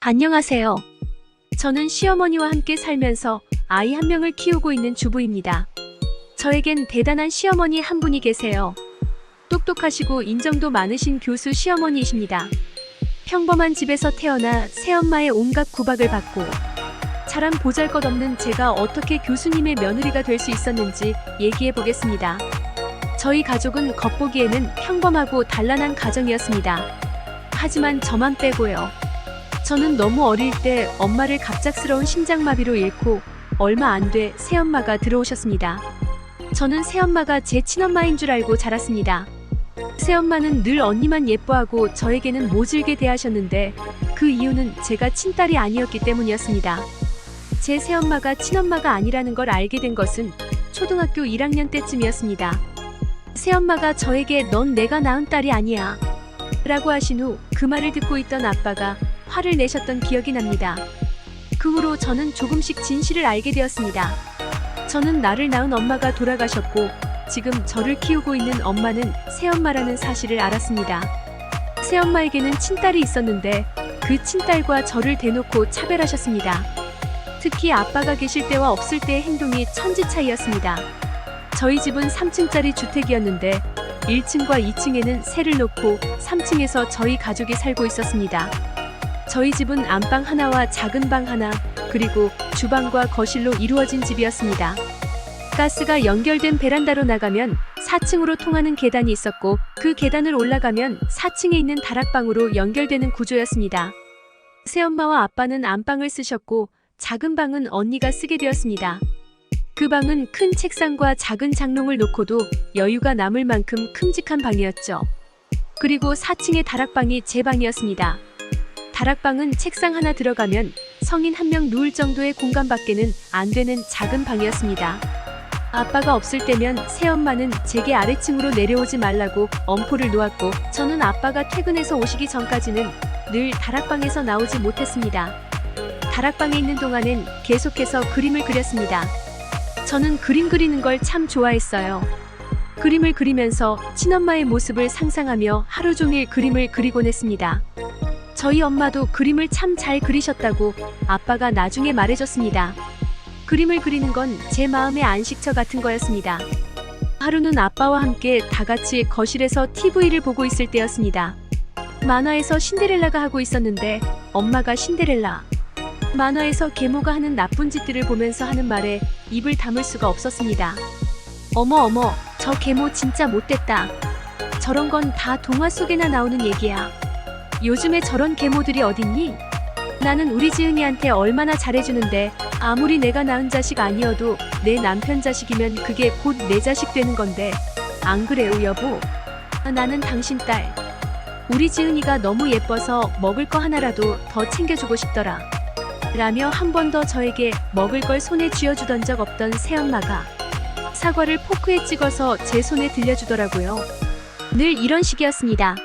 안녕하세요. 저는 시어머니와 함께 살면서 아이 한 명을 키우고 있는 주부입니다. 저에겐 대단한 시어머니 한 분이 계세요. 똑똑하시고 인정도 많으신 교수 시어머니이십니다. 평범한 집에서 태어나 새엄마의 온갖 구박을 받고 자란 보잘것없는 제가 어떻게 교수님의 며느리가 될 수 있었는지 얘기해 보겠습니다. 저희 가족은 겉보기에는 평범하고 단란한 가정이었습니다. 하지만 저만 빼고요. 저는 너무 어릴 때 엄마를 갑작스러운 심장마비로 잃고 얼마 안 돼 새엄마가 들어오셨습니다. 저는 새엄마가 제 친엄마인 줄 알고 자랐습니다. 새엄마는 늘 언니만 예뻐하고 저에게는 모질게 대하셨는데 그 이유는 제가 친딸이 아니었기 때문이었습니다. 제 새엄마가 친엄마가 아니라는 걸 알게 된 것은 초등학교 1학년 때쯤이었습니다. 새엄마가 저에게 넌 내가 낳은 딸이 아니야 라고 하신 후 그 말을 듣고 있던 아빠가 화를 내셨던 기억이 납니다. 그 후로 저는 조금씩 진실을 알게 되었습니다. 저는 나를 낳은 엄마가 돌아가셨고 지금 저를 키우고 있는 엄마는 새엄마라는 사실을 알았습니다. 새엄마에게는 친딸이 있었는데 그 친딸과 저를 대놓고 차별하셨습니다. 특히 아빠가 계실 때와 없을 때의 행동이 천지 차이였습니다. 저희 집은 3층짜리 주택이었는데 1층과 2층에는 새를 놓고 3층에서 저희 가족이 살고 있었습니다. 저희 집은 안방 하나와 작은 방 하나, 그리고 주방과 거실로 이루어진 집이었습니다. 가스가 연결된 베란다로 나가면 4층으로 통하는 계단이 있었고 그 계단을 올라가면 4층에 있는 다락방으로 연결되는 구조였습니다. 새엄마와 아빠는 안방을 쓰셨고 작은 방은 언니가 쓰게 되었습니다. 그 방은 큰 책상과 작은 장롱을 놓고도 여유가 남을 만큼 큼직한 방이었죠. 그리고 4층의 다락방이 제 방이었습니다. 다락방은 책상 하나 들어가면 성인 한 명 누울 정도의 공간밖에는 안 되는 작은 방이었습니다. 아빠가 없을 때면 새엄마는 제게 아래층으로 내려오지 말라고 엄포를 놓았고 저는 아빠가 퇴근해서 오시기 전까지는 늘 다락방에서 나오지 못했습니다. 다락방에 있는 동안엔 계속해서 그림을 그렸습니다. 저는 그림 그리는 걸 참 좋아했어요. 그림을 그리면서 친엄마의 모습을 상상하며 하루 종일 그림을 그리곤 했습니다. 저희 엄마도 그림을 참 잘 그리셨다고 아빠가 나중에 말해줬습니다. 그림을 그리는 건 제 마음의 안식처 같은 거였습니다. 하루는 아빠와 함께 다 같이 거실에서 TV를 보고 있을 때였습니다. 만화에서 신데렐라가 하고 있었는데 엄마가 신데렐라, 만화에서 계모가 하는 나쁜 짓들을 보면서 하는 말에 입을 다물 수가 없었습니다. 어머, 저 계모 진짜 못됐다. 저런 건 다 동화 속에나 나오는 얘기야. 요즘에 저런 계모들이 어딨니? 나는 우리 지은이한테 얼마나 잘해주는데 아무리 내가 낳은 자식 아니어도 내 남편 자식이면 그게 곧 내 자식 되는 건데 안 그래요 여보? 나는 당신 딸. 우리 지은이가 너무 예뻐서 먹을 거 하나라도 더 챙겨주고 싶더라. 라며 한 번 더 저에게 먹을 걸 손에 쥐어주던 적 없던 새엄마가 사과를 포크에 찍어서 제 손에 들려주더라고요. 늘 이런 식이었습니다.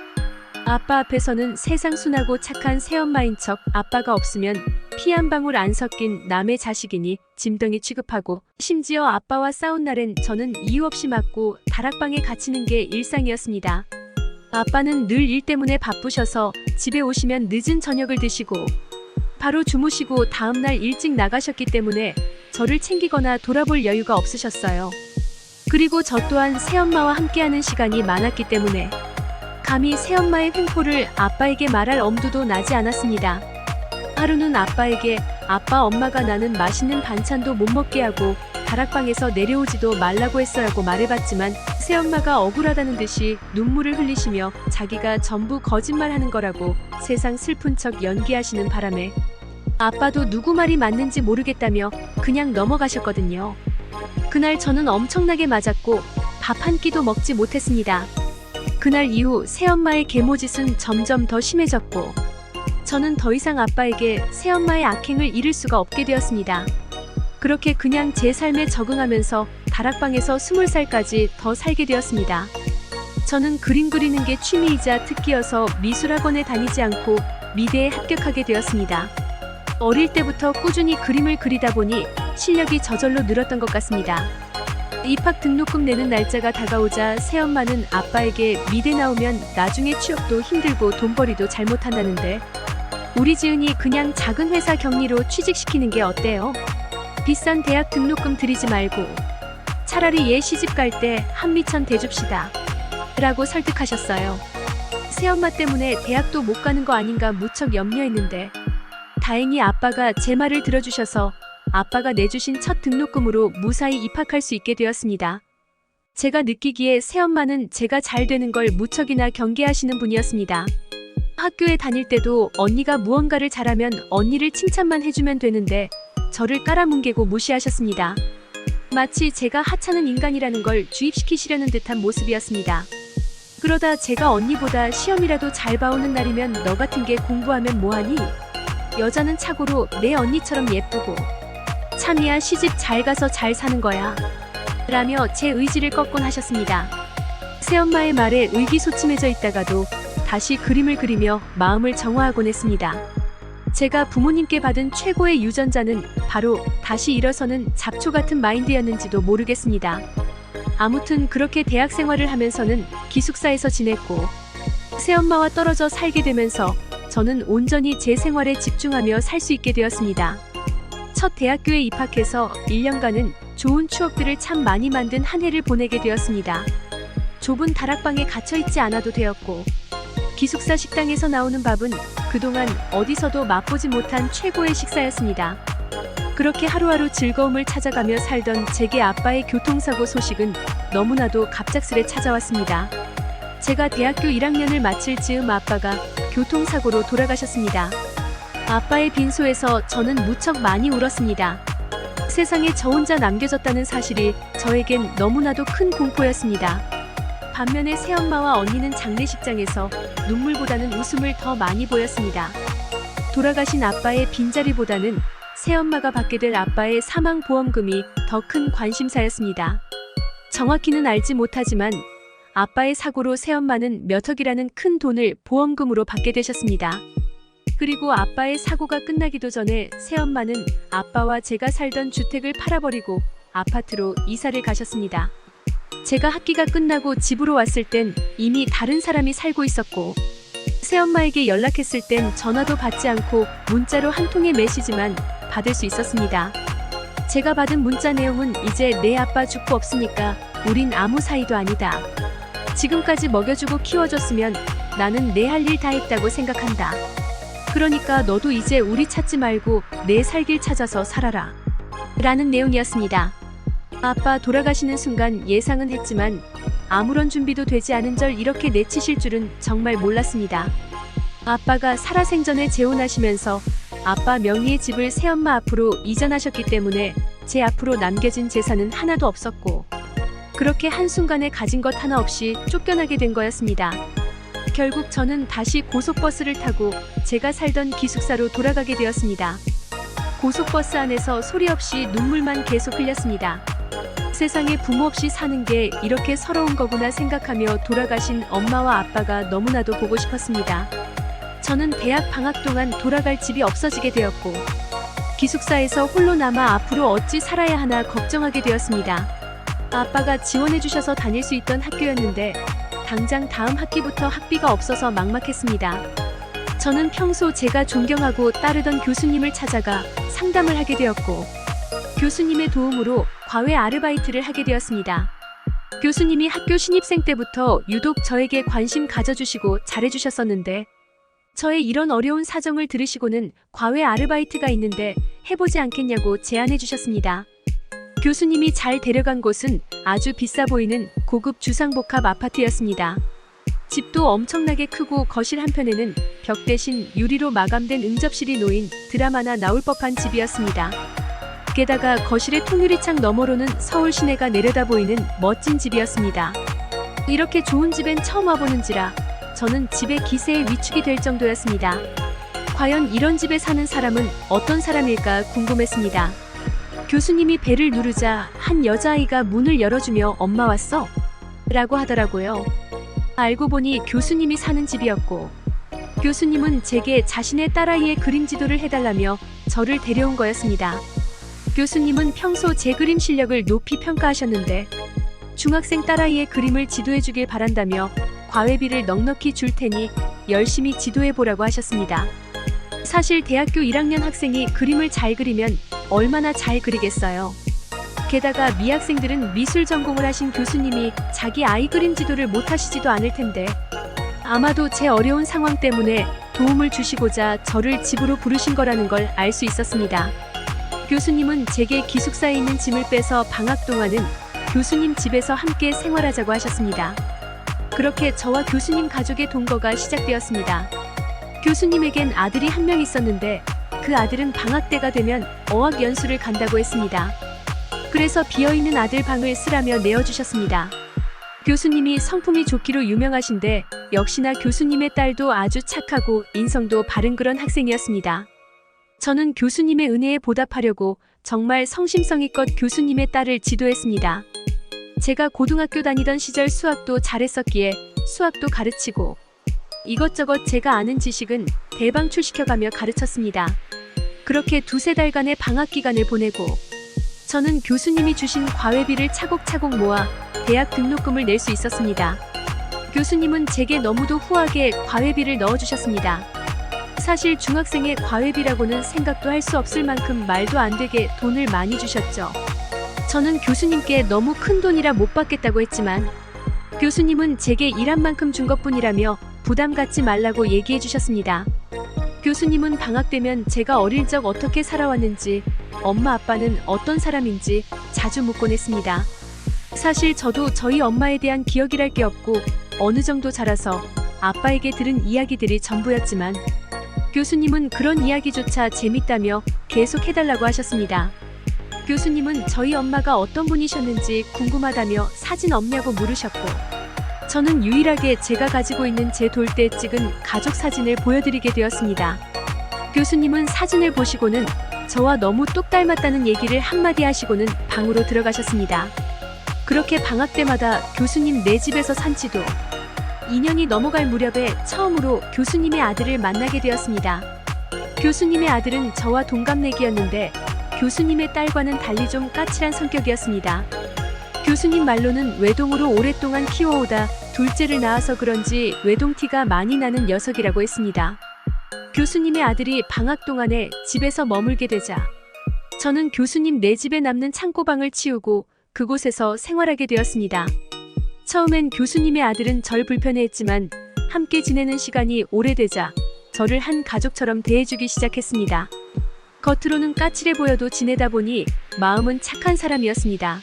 아빠 앞에서는 세상 순하고 착한 새엄마인 척, 아빠가 없으면 피 한 방울 안 섞인 남의 자식이니 짐덩이 취급하고, 심지어 아빠와 싸운 날엔 저는 이유 없이 맞고 다락방에 갇히는 게 일상이었습니다. 아빠는 늘 일 때문에 바쁘셔서 집에 오시면 늦은 저녁을 드시고 바로 주무시고 다음날 일찍 나가셨기 때문에 저를 챙기거나 돌아볼 여유가 없으셨어요. 그리고 저 또한 새엄마와 함께하는 시간이 많았기 때문에 감히 새엄마의 횡포를 아빠에게 말할 엄두도 나지 않았습니다. 하루는 아빠에게 아빠 엄마가 나는 맛있는 반찬도 못 먹게 하고 다락방에서 내려오지도 말라고 했어라고 말해봤지만 새엄마가 억울하다는 듯이 눈물을 흘리시며 자기가 전부 거짓말하는 거라고 세상 슬픈 척 연기하시는 바람에 아빠도 누구 말이 맞는지 모르겠다며 그냥 넘어가셨거든요. 그날 저는 엄청나게 맞았고 밥 한 끼도 먹지 못했습니다. 그날 이후 새엄마의 계모짓은 점점 더 심해졌고 저는 더 이상 아빠에게 새엄마의 악행을 잃을 수가 없게 되었습니다. 그렇게 그냥 제 삶에 적응하면서 다락방에서 20살까지 더 살게 되었습니다. 저는 그림 그리는 게 취미이자 특기여서 미술학원에 다니지 않고 미대에 합격하게 되었습니다. 어릴 때부터 꾸준히 그림을 그리다 보니 실력이 저절로 늘었던 것 같습니다. 입학 등록금 내는 날짜가 다가오자 새엄마는 아빠에게 미대 나오면 나중에 취업도 힘들고 돈벌이도 잘 못한다는데 우리 지은이 그냥 작은 회사 격리로 취직시키는 게 어때요? 비싼 대학 등록금 들이지 말고 차라리 얘 시집 갈 때 한미천 대줍시다 라고 설득하셨어요. 새엄마 때문에 대학도 못 가는 거 아닌가 무척 염려했는데 다행히 아빠가 제 말을 들어주셔서 아빠가 내주신 첫 등록금으로 무사히 입학할 수 있게 되었습니다. 제가 느끼기에 새엄마는 제가 잘 되는 걸 무척이나 경계하시는 분이었습니다. 학교에 다닐 때도 언니가 무언가를 잘하면 언니를 칭찬만 해주면 되는데 저를 깔아뭉개고 무시하셨습니다. 마치 제가 하찮은 인간이라는 걸 주입시키시려는 듯한 모습이었습니다. 그러다 제가 언니보다 시험이라도 잘 봐오는 날이면 너 같은 게 공부하면 뭐하니? 여자는 착오로 내 언니처럼 예쁘고 참이야 시집 잘 가서 잘 사는 거야 라며 제 의지를 꺾곤 하셨습니다. 새엄마의 말에 의기소침해져 있다가도 다시 그림을 그리며 마음을 정화하곤 했습니다. 제가 부모님께 받은 최고의 유전자는 바로 다시 일어서는 잡초 같은 마인드였는지도 모르겠습니다. 아무튼 그렇게 대학 생활을 하면서는 기숙사에서 지냈고 새엄마와 떨어져 살게 되면서 저는 온전히 제 생활에 집중하며 살 수 있게 되었습니다. 첫 대학교에 입학해서 1년간은 좋은 추억들을 참 많이 만든 한 해를 보내게 되었습니다. 좁은 다락방에 갇혀있지 않아도 되었고 기숙사 식당에서 나오는 밥은 그동안 어디서도 맛보지 못한 최고의 식사였습니다. 그렇게 하루하루 즐거움을 찾아가며 살던 제게 아빠의 교통사고 소식은 너무나도 갑작스레 찾아왔습니다. 제가 대학교 1학년을 마칠 즈음 아빠가 교통사고로 돌아가셨습니다. 아빠의 빈소에서 저는 무척 많이 울었습니다. 세상에 저 혼자 남겨졌다는 사실이 저에겐 너무나도 큰 공포였습니다. 반면에 새엄마와 언니는 장례식장에서 눈물보다는 웃음을 더 많이 보였습니다. 돌아가신 아빠의 빈자리보다는 새엄마가 받게 될 아빠의 사망보험금이 더 큰 관심사였습니다. 정확히는 알지 못하지만 아빠의 사고로 새엄마는 몇 억이라는 큰 돈을 보험금으로 받게 되셨습니다. 그리고 아빠의 사고가 끝나기도 전에 새엄마는 아빠와 제가 살던 주택을 팔아버리고 아파트로 이사를 가셨습니다. 제가 학기가 끝나고 집으로 왔을 땐 이미 다른 사람이 살고 있었고 새엄마에게 연락했을 땐 전화도 받지 않고 문자로 한 통의 메시지만 받을 수 있었습니다. 제가 받은 문자 내용은 이제 내 아빠 죽고 없으니까 우린 아무 사이도 아니다. 지금까지 먹여주고 키워줬으면 나는 내 할 일 다 했다고 생각한다. 그러니까 너도 이제 우리 찾지 말고 내 살 길 찾아서 살아라. 라는 내용이었습니다. 아빠 돌아가시는 순간 예상은 했지만 아무런 준비도 되지 않은 절 이렇게 내치실 줄은 정말 몰랐습니다. 아빠가 살아생전에 재혼하시면서 아빠 명의의 집을 새엄마 앞으로 이전하셨기 때문에 제 앞으로 남겨진 재산은 하나도 없었고 그렇게 한순간에 가진 것 하나 없이 쫓겨나게 된 거였습니다. 결국 저는 다시 고속버스를 타고 제가 살던 기숙사로 돌아가게 되었습니다. 고속버스 안에서 소리 없이 눈물만 계속 흘렸습니다. 세상에 부모 없이 사는 게 이렇게 서러운 거구나 생각하며 돌아가신 엄마와 아빠가 너무나도 보고 싶었습니다. 저는 대학 방학 동안 돌아갈 집이 없어지게 되었고 기숙사에서 홀로 남아 앞으로 어찌 살아야 하나 걱정하게 되었습니다. 아빠가 지원해 주셔서 다닐 수 있던 학교였는데 당장 다음 학기부터 학비가 없어서 막막했습니다. 저는 평소 제가 존경하고 따르던 교수님을 찾아가 상담을 하게 되었고 교수님의 도움으로 과외 아르바이트를 하게 되었습니다. 교수님이 학교 신입생 때부터 유독 저에게 관심 가져주시고 잘해주셨었는데 저의 이런 어려운 사정을 들으시고는 과외 아르바이트가 있는데 해보지 않겠냐고 제안해 주셨습니다. 교수님이 잘 데려간 곳은 아주 비싸 보이는 고급 주상복합 아파트였습니다. 집도 엄청나게 크고 거실 한편에는 벽 대신 유리로 마감된 응접실이 놓인 드라마나 나올 법한 집이었습니다. 게다가 거실의 통유리창 너머로는 서울 시내가 내려다 보이는 멋진 집이었습니다. 이렇게 좋은 집엔 처음 와보는지라 저는 집의 기세에 위축이 될 정도였습니다. 과연 이런 집에 사는 사람은 어떤 사람일까 궁금했습니다. 교수님이 벨을 누르자 한 여자아이가 문을 열어주며 엄마 왔어? 라고 하더라고요. 알고 보니 교수님이 사는 집이었고 교수님은 제게 자신의 딸아이의 그림 지도를 해달라며 저를 데려온 거였습니다. 교수님은 평소 제 그림 실력을 높이 평가하셨는데 중학생 딸아이의 그림을 지도해주길 바란다며 과외비를 넉넉히 줄 테니 열심히 지도해보라고 하셨습니다. 사실 대학교 1학년 학생이 그림을 잘 그리면 얼마나 잘 그리겠어요. 게다가 미학생들은 미술 전공을 하신 교수님이 자기 아이 그림 지도를 못 하시지도 않을 텐데 아마도 제 어려운 상황 때문에 도움을 주시고자 저를 집으로 부르신 거라는 걸 알 수 있었습니다. 교수님은 제게 기숙사에 있는 짐을 빼서 방학 동안은 교수님 집에서 함께 생활하자고 하셨습니다. 그렇게 저와 교수님 가족의 동거가 시작되었습니다. 교수님에겐 아들이 한 명 있었는데 그 아들은 방학 때가 되면 어학 연수를 간다고 했습니다. 그래서 비어있는 아들 방을 쓰라며 내어주셨습니다. 교수님이 성품이 좋기로 유명하신데 역시나 교수님의 딸도 아주 착하고 인성도 바른 그런 학생이었습니다. 저는 교수님의 은혜에 보답하려고 정말 성심성의껏 교수님의 딸을 지도했습니다. 제가 고등학교 다니던 시절 수학도 잘했었기에 수학도 가르치고 이것저것 제가 아는 지식은 대방출시켜가며 가르쳤습니다. 그렇게 두세 달간의 방학 기간을 보내고 저는 교수님이 주신 과외비를 차곡차곡 모아 대학 등록금을 낼 수 있었습니다. 교수님은 제게 너무도 후하게 과외비를 넣어주셨습니다. 사실 중학생의 과외비라고는 생각도 할 수 없을 만큼 말도 안 되게 돈을 많이 주셨죠. 저는 교수님께 너무 큰 돈이라 못 받겠다고 했지만 교수님은 제게 일한 만큼 준 것뿐이라며 부담 갖지 말라고 얘기해 주셨습니다. 교수님은 방학 되면 제가 어릴 적 어떻게 살아왔는지, 엄마 아빠는 어떤 사람인지 자주 묻곤 했습니다. 사실 저도 저희 엄마에 대한 기억이랄 게 없고 어느 정도 자라서 아빠에게 들은 이야기들이 전부였지만 교수님은 그런 이야기조차 재밌다며 계속 해달라고 하셨습니다. 교수님은 저희 엄마가 어떤 분이셨는지 궁금하다며 사진 없냐고 물으셨고 저는 유일하게 제가 가지고 있는 제 돌 때 찍은 가족 사진을 보여드리게 되었습니다. 교수님은 사진을 보시고는 저와 너무 똑 닮았다는 얘기를 한마디 하시고는 방으로 들어가셨습니다. 그렇게 방학 때마다 교수님 네 집에서 산 지도 2년이 넘어갈 무렵에 처음으로 교수님의 아들을 만나게 되었습니다. 교수님의 아들은 저와 동갑내기였는데 교수님의 딸과는 달리 좀 까칠한 성격이었습니다. 교수님 말로는 외동으로 오랫동안 키워오다 둘째를 낳아서 그런지 외동티가 많이 나는 녀석이라고 했습니다. 교수님의 아들이 방학 동안에 집에서 머물게 되자 저는 교수님 네 집에 남는 창고방을 치우고 그곳에서 생활하게 되었습니다. 처음엔 교수님의 아들은 절 불편해했지만 함께 지내는 시간이 오래되자 저를 한 가족처럼 대해주기 시작했습니다. 겉으로는 까칠해 보여도 지내다 보니 마음은 착한 사람이었습니다.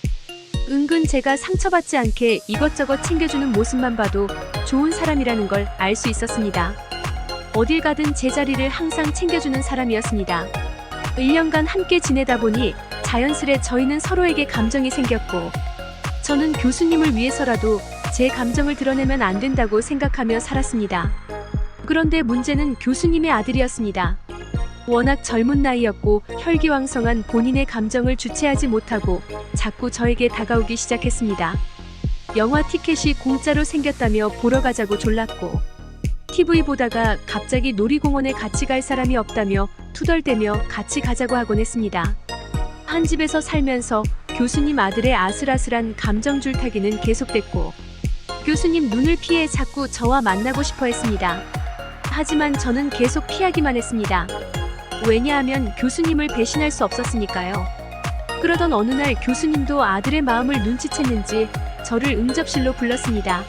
은근 제가 상처받지 않게 이것저것 챙겨주는 모습만 봐도 좋은 사람이라는 걸 알 수 있었습니다. 어딜 가든 제 자리를 항상 챙겨주는 사람이었습니다. 1년간 함께 지내다 보니 자연스레 저희는 서로에게 감정이 생겼고 저는 교수님을 위해서라도 제 감정을 드러내면 안 된다고 생각하며 살았습니다. 그런데 문제는 교수님의 아들이었습니다. 워낙 젊은 나이였고 혈기왕성한 본인의 감정을 주체하지 못하고 자꾸 저에게 다가오기 시작했습니다. 영화 티켓이 공짜로 생겼다며 보러 가자고 졸랐고 TV 보다가 갑자기 놀이공원에 같이 갈 사람이 없다며 투덜대며 같이 가자고 하곤 했습니다. 한 집에서 살면서 교수님 아들의 아슬아슬한 감정 줄타기는 계속됐고 교수님 눈을 피해 자꾸 저와 만나고 싶어 했습니다. 하지만 저는 계속 피하기만 했습니다. 왜냐하면 교수님을 배신할 수 없었으니까요. 그러던 어느 날 교수님도 아들의 마음을 눈치챘는지 저를 응접실로 불렀습니다.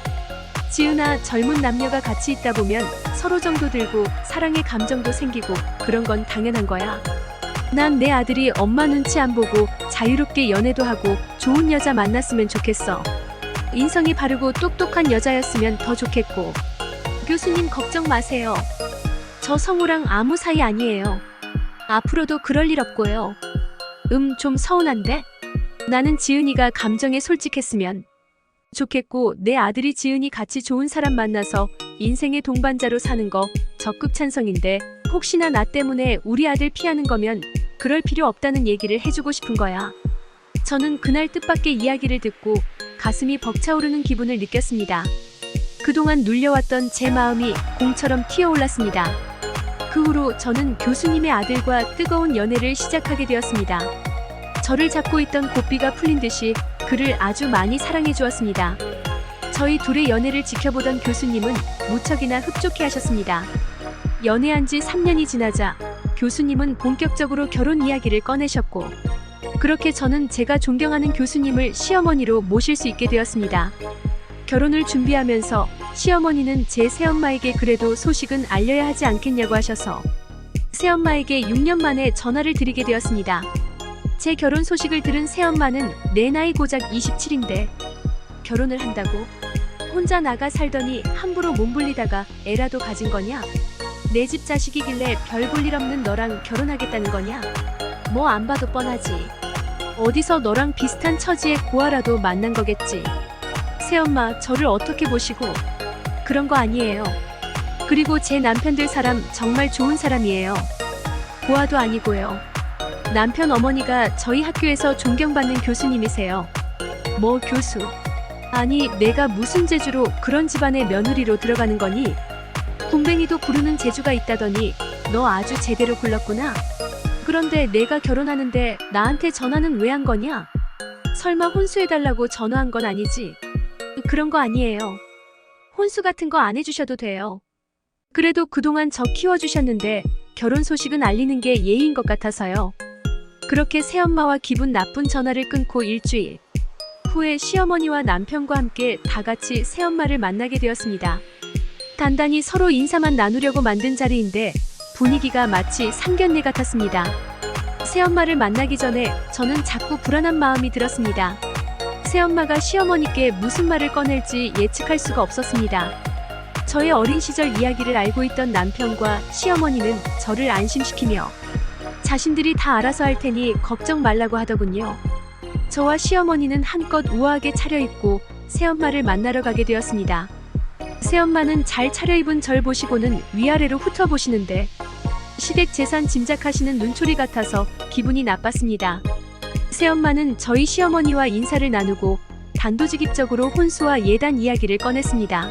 지은아, 젊은 남녀가 같이 있다 보면 서로 정도 들고 사랑의 감정도 생기고 그런 건 당연한 거야. 난 내 아들이 엄마 눈치 안 보고 자유롭게 연애도 하고 좋은 여자 만났으면 좋겠어. 인성이 바르고 똑똑한 여자였으면 더 좋겠고. 교수님 걱정 마세요. 저 성우랑 아무 사이 아니에요. 앞으로도 그럴 일 없고요. 좀 서운한데? 나는 지은이가 감정에 솔직했으면 좋겠고 내 아들이 지은이 같이 좋은 사람 만나서 인생의 동반자로 사는 거 적극 찬성인데 혹시나 나 때문에 우리 아들 피하는 거면 그럴 필요 없다는 얘기를 해주고 싶은 거야. 저는 그날 뜻밖의 이야기를 듣고 가슴이 벅차오르는 기분을 느꼈습니다. 그동안 눌려왔던 제 마음이 공처럼 튀어올랐습니다. 그 후로 저는 교수님의 아들과 뜨거운 연애를 시작하게 되었습니다. 저를 잡고 있던 고삐가 풀린 듯이 그를 아주 많이 사랑해 주었습니다. 저희 둘의 연애를 지켜보던 교수님은 무척이나 흡족해 하셨습니다. 연애한 지 3년이 지나자 교수님은 본격적으로 결혼 이야기를 꺼내셨고, 그렇게 저는 제가 존경하는 교수님을 시어머니로 모실 수 있게 되었습니다. 결혼을 준비하면서 시어머니는 제 새엄마에게 그래도 소식은 알려야 하지 않겠냐고 하셔서 새엄마에게 6년 만에 전화를 드리게 되었습니다. 제 결혼 소식을 들은 새엄마는 내 나이 고작 27인데 결혼을 한다고? 혼자 나가 살더니 함부로 몸불리다가 애라도 가진 거냐? 내 집 자식이길래 별 볼 일 없는 너랑 결혼하겠다는 거냐? 뭐 안 봐도 뻔하지. 어디서 너랑 비슷한 처지의 고아라도 만난 거겠지. 새엄마, 저를 어떻게 보시고. 그런 거 아니에요. 그리고 제 남편 될 사람 정말 좋은 사람이에요. 고아도 아니고요. 남편 어머니가 저희 학교에서 존경받는 교수님이세요. 뭐 교수? 아니, 내가 무슨 재주로 그런 집안의 며느리로 들어가는 거니? 군뱅이도 부르는 재주가 있다더니 너 아주 제대로 굴렀구나. 그런데 내가 결혼하는데 나한테 전화는 왜 한 거냐? 설마 혼수해달라고 전화한 건 아니지? 그런 거 아니에요. 혼수 같은 거 안 해주셔도 돼요. 그래도 그동안 저 키워주셨는데 결혼 소식은 알리는 게 예의인 것 같아서요. 그렇게 새엄마와 기분 나쁜 전화를 끊고 일주일 후에 시어머니와 남편과 함께 다 같이 새엄마를 만나게 되었습니다. 단단히 서로 인사만 나누려고 만든 자리인데 분위기가 마치 상견례 같았습니다. 새엄마를 만나기 전에 저는 자꾸 불안한 마음이 들었습니다. 새엄마가 시어머니께 무슨 말을 꺼낼지 예측할 수가 없었습니다. 저의 어린 시절 이야기를 알고 있던 남편과 시어머니는 저를 안심시키며 자신들이 다 알아서 할 테니 걱정 말라고 하더군요. 저와 시어머니는 한껏 우아하게 차려입고 새엄마를 만나러 가게 되었습니다. 새엄마는 잘 차려입은 절 보시고는 위아래로 훑어보시는데 시댁 재산 짐작하시는 눈초리 같아서 기분이 나빴습니다. 새엄마는 저희 시어머니와 인사를 나누고 단도직입적으로 혼수와 예단 이야기를 꺼냈습니다.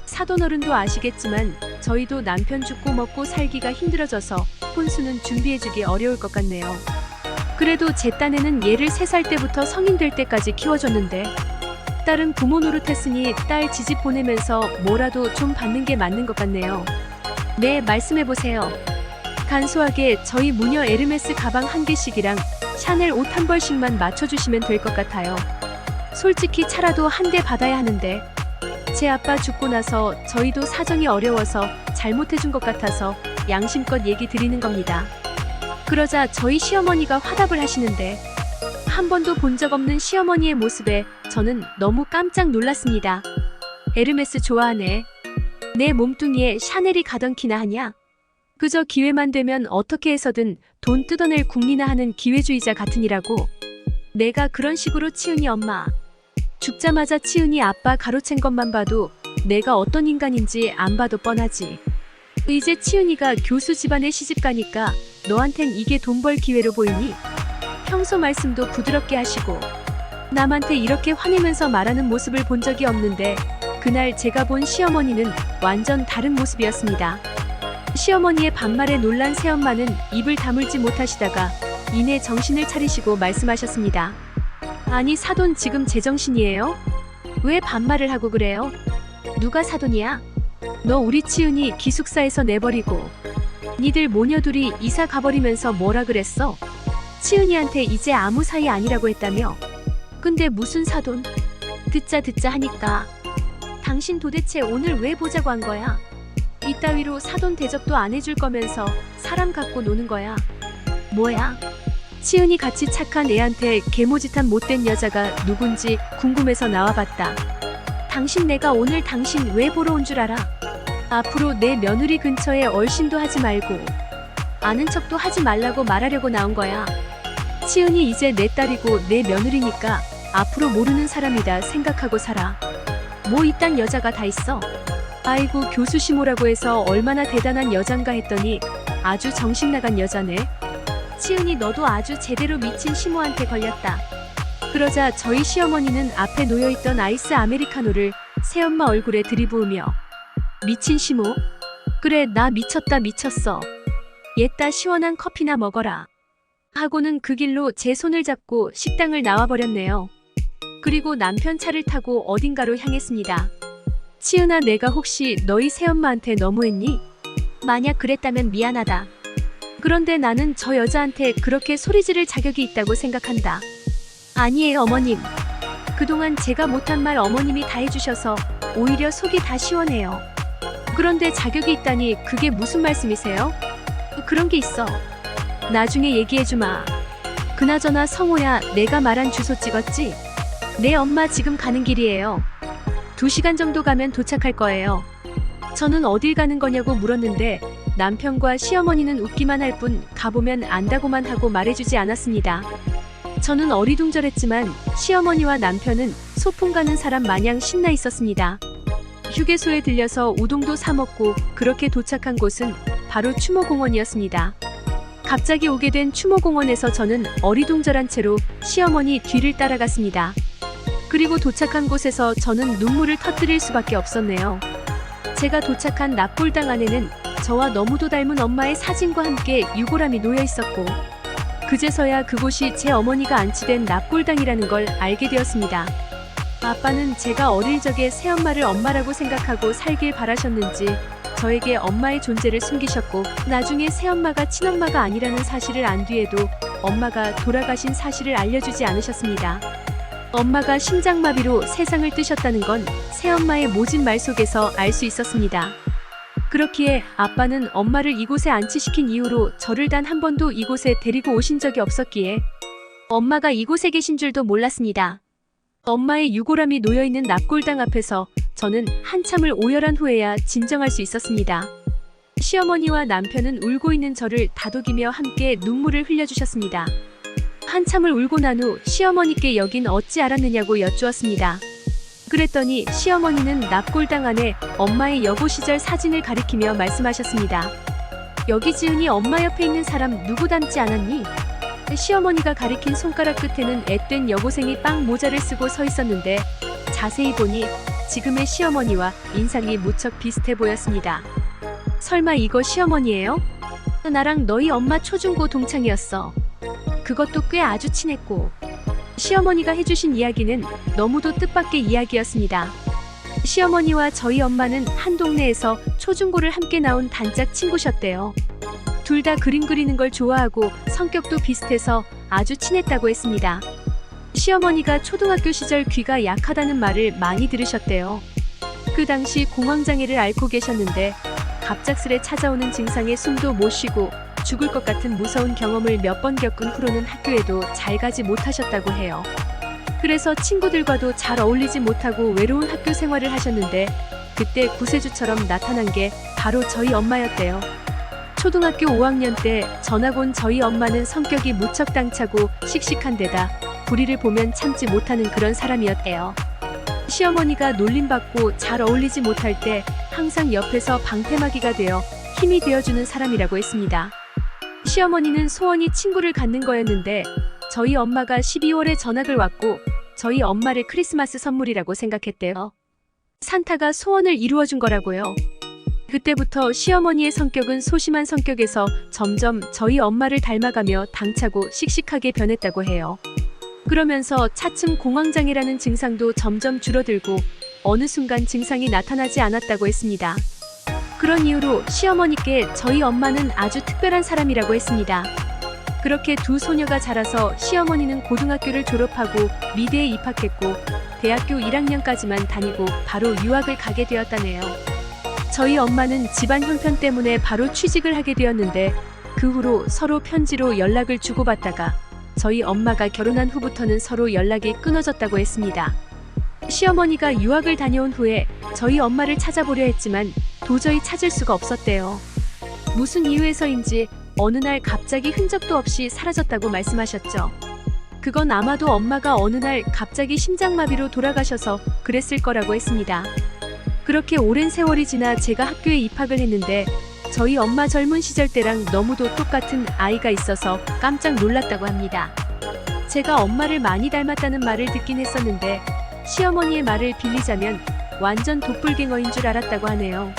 사돈어른도 아시겠지만 저희도 남편 죽고 먹고 살기가 힘들어져서 혼수는 준비해주기 어려울 것 같네요. 그래도 제 딴에는 얘를 3살 때부터 성인 될 때까지 키워줬는데 딸은 부모 노릇했으니 딸 지집 보내면서 뭐라도 좀 받는 게 맞는 것 같네요. 네, 말씀해보세요. 간소하게 저희 무녀 에르메스 가방 1개씩이랑 샤넬 옷 1벌씩만 맞춰주시면 될 것 같아요. 솔직히 차라도 한 대 받아야 하는데 제 아빠 죽고 나서 저희도 사정이 어려워서 잘못해준 것 같아서 양심껏 얘기 드리는 겁니다. 그러자 저희 시어머니가 화답을 하시는데 한 번도 본 적 없는 시어머니의 모습에 저는 너무 깜짝 놀랐습니다. 에르메스 좋아하네. 내 몸뚱이에 샤넬이 가던 키나 하냐? 그저 기회만 되면 어떻게 해서든 돈 뜯어낼 궁리나 하는 기회주의자 같으니라고. 내가 그런 식으로 치은이 엄마. 죽자마자 치은이 아빠 가로챈 것만 봐도 내가 어떤 인간인지 안 봐도 뻔하지. 이제 치은이가 교수 집안에 시집 가니까 너한텐 이게 돈 벌 기회로 보이니? 평소 말씀도 부드럽게 하시고 남한테 이렇게 화내면서 말하는 모습을 본 적이 없는데 그날 제가 본 시어머니는 완전 다른 모습이었습니다. 시어머니의 반말에 놀란 새엄마는 입을 다물지 못하시다가 이내 정신을 차리시고 말씀하셨습니다. 아니, 사돈 지금 제정신이에요? 왜 반말을 하고 그래요? 누가 사돈이야? 너 우리 치은이 기숙사에서 내버리고 니들 모녀들이 이사 가버리면서 뭐라 그랬어? 치은이한테 이제 아무 사이 아니라고 했다며? 근데 무슨 사돈? 듣자 하니까 당신 도대체 오늘 왜 보자고 한 거야? 이따위로 사돈 대접도 안 해줄 거면서 사람 갖고 노는 거야. 뭐야? 치은이 같이 착한 애한테 개모짓한 못된 여자가 누군지 궁금해서 나와봤다. 당신 내가 오늘 당신 왜 보러 온 줄 알아? 앞으로 내 며느리 근처에 얼씬도 하지 말고 아는 척도 하지 말라고 말하려고 나온 거야. 치은이 이제 내 딸이고 내 며느리니까 앞으로 모르는 사람이다 생각하고 살아. 뭐 이딴 여자가 다 있어? 아이고, 교수 시모라고 해서 얼마나 대단한 여잔가 했더니 아주 정신나간 여자네. 치은이 너도 아주 제대로 미친 시모한테 걸렸다. 그러자 저희 시어머니는 앞에 놓여있던 아이스 아메리카노를 새엄마 얼굴에 들이부으며 미친 시모? 그래, 나 미쳤다 미쳤어. 얘따 시원한 커피나 먹어라. 하고는 그 길로 제 손을 잡고 식당을 나와버렸네요. 그리고 남편 차를 타고 어딘가로 향했습니다. 치은아, 내가 혹시 너희 새엄마한테 너무했니? 만약 그랬다면 미안하다. 그런데 나는 저 여자한테 그렇게 소리 지를 자격이 있다고 생각한다. 아니에요, 어머님. 그동안 제가 못한 말 어머님이 다 해주셔서 오히려 속이 다 시원해요. 그런데 자격이 있다니 그게 무슨 말씀이세요? 그런 게 있어. 나중에 얘기해주마. 그나저나 성호야, 내가 말한 주소 찍었지? 내 엄마 지금 가는 길이에요. 2시간 정도 가면 도착할 거예요. 저는 어딜 가는 거냐고 물었는데 남편과 시어머니는 웃기만 할 뿐 가보면 안다고만 하고 말해주지 않았습니다. 저는 어리둥절했지만 시어머니와 남편은 소풍 가는 사람 마냥 신나 있었습니다. 휴게소에 들려서 우동도 사 먹고 그렇게 도착한 곳은 바로 추모공원이었습니다. 갑자기 오게 된 추모공원에서 저는 어리둥절한 채로 시어머니 뒤를 따라갔습니다. 그리고 도착한 곳에서 저는 눈물을 터뜨릴 수밖에 없었네요. 제가 도착한 납골당 안에는 저와 너무도 닮은 엄마의 사진과 함께 유골함이 놓여 있었고, 그제서야 그곳이 제 어머니가 안치된 납골당이라는 걸 알게 되었습니다. 아빠는 제가 어릴 적에 새엄마를 엄마라고 생각하고 살길 바라셨는지 저에게 엄마의 존재를 숨기셨고, 나중에 새엄마가 친엄마가 아니라는 사실을 안 뒤에도 엄마가 돌아가신 사실을 알려주지 않으셨습니다. 엄마가 심장마비로 세상을 뜨셨다는 건 새엄마의 모진 말 속에서 알 수 있었습니다. 그렇기에 아빠는 엄마를 이곳에 안치시킨 이후로 저를 단 한 번도 이곳에 데리고 오신 적이 없었기에 엄마가 이곳에 계신 줄도 몰랐습니다. 엄마의 유골함이 놓여있는 납골당 앞에서 저는 한참을 오열한 후에야 진정할 수 있었습니다. 시어머니와 남편은 울고 있는 저를 다독이며 함께 눈물을 흘려주셨습니다. 한참을 울고 난 후 시어머니께 여긴 어찌 알았느냐고 여쭈었습니다. 그랬더니 시어머니는 납골당 안에 엄마의 여고 시절 사진을 가리키며 말씀하셨습니다. 여기 지은이 엄마 옆에 있는 사람 누구 닮지 않았니? 시어머니가 가리킨 손가락 끝에는 앳된 여고생이 빵 모자를 쓰고 서 있었는데 자세히 보니 지금의 시어머니와 인상이 무척 비슷해 보였습니다. 설마 이거 시어머니예요? 나랑 너희 엄마 초중고 동창이었어. 그것도 꽤 아주 친했고. 시어머니가 해주신 이야기는 너무도 뜻밖의 이야기였습니다. 시어머니와 저희 엄마는 한 동네에서 초중고를 함께 나온 단짝 친구셨대요. 둘 다 그림 그리는 걸 좋아하고 성격도 비슷해서 아주 친했다고 했습니다. 시어머니가 초등학교 시절 귀가 약하다는 말을 많이 들으셨대요. 그 당시 공황장애를 앓고 계셨는데 갑작스레 찾아오는 증상에 숨도 못 쉬고 죽을 것 같은 무서운 경험을 몇 번 겪은 후로는 학교에도 잘 가지 못하셨다고 해요. 그래서 친구들과도 잘 어울리지 못하고 외로운 학교 생활을 하셨는데 그때 구세주처럼 나타난 게 바로 저희 엄마였대요. 초등학교 5학년 때 전학 온 저희 엄마는 성격이 무척 당차고 씩씩한 데다 불의를 보면 참지 못하는 그런 사람이었대요. 시어머니가 놀림받고 잘 어울리지 못할 때 항상 옆에서 방패막이가 되어 힘이 되어주는 사람이라고 했습니다. 시어머니는 소원이 친구를 갖는 거였는데 저희 엄마가 12월에 전학을 왔고 저희 엄마를 크리스마스 선물이라고 생각했대요. 산타가 소원을 이루어준 거라고요. 그때부터 시어머니의 성격은 소심한 성격에서 점점 저희 엄마를 닮아가며 당차고 씩씩하게 변했다고 해요. 그러면서 차츰 공황장애라는 증상도 점점 줄어들고 어느 순간 증상이 나타나지 않았다고 했습니다. 그런 이유로 시어머니께 저희 엄마는 아주 특별한 사람이라고 했습니다. 그렇게 두 소녀가 자라서 시어머니는 고등학교를 졸업하고 미대에 입학했고 대학교 1학년까지만 다니고 바로 유학을 가게 되었다네요. 저희 엄마는 집안 형편 때문에 바로 취직을 하게 되었는데 그 후로 서로 편지로 연락을 주고받다가 저희 엄마가 결혼한 후부터는 서로 연락이 끊어졌다고 했습니다. 시어머니가 유학을 다녀온 후에 저희 엄마를 찾아보려 했지만 도저히 찾을 수가 없었대요. 무슨 이유에서인지 어느 날 갑자기 흔적도 없이 사라졌다고 말씀하셨죠. 그건 아마도 엄마가 어느 날 갑자기 심장마비로 돌아가셔서 그랬을 거라고 했습니다. 그렇게 오랜 세월이 지나 제가 학교에 입학을 했는데 저희 엄마 젊은 시절 때랑 너무도 똑같은 아이가 있어서 깜짝 놀랐다고 합니다. 제가 엄마를 많이 닮았다는 말을 듣긴 했었는데 시어머니의 말을 빌리자면 완전 도플갱어인 줄 알았다고 하네요.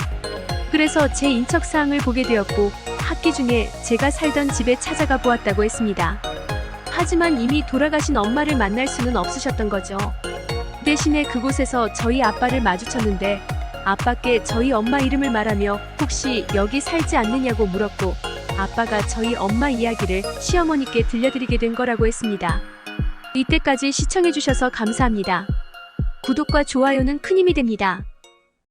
그래서 제 인적사항을 보게 되었고 학기 중에 제가 살던 집에 찾아가 보았다고 했습니다. 하지만 이미 돌아가신 엄마를 만날 수는 없으셨던 거죠. 대신에 그곳에서 저희 아빠를 마주쳤는데 아빠께 저희 엄마 이름을 말하며 혹시 여기 살지 않느냐고 물었고, 아빠가 저희 엄마 이야기를 시어머니께 들려드리게 된 거라고 했습니다. 이때까지 시청해주셔서 감사합니다. 구독과 좋아요는 큰 힘이 됩니다.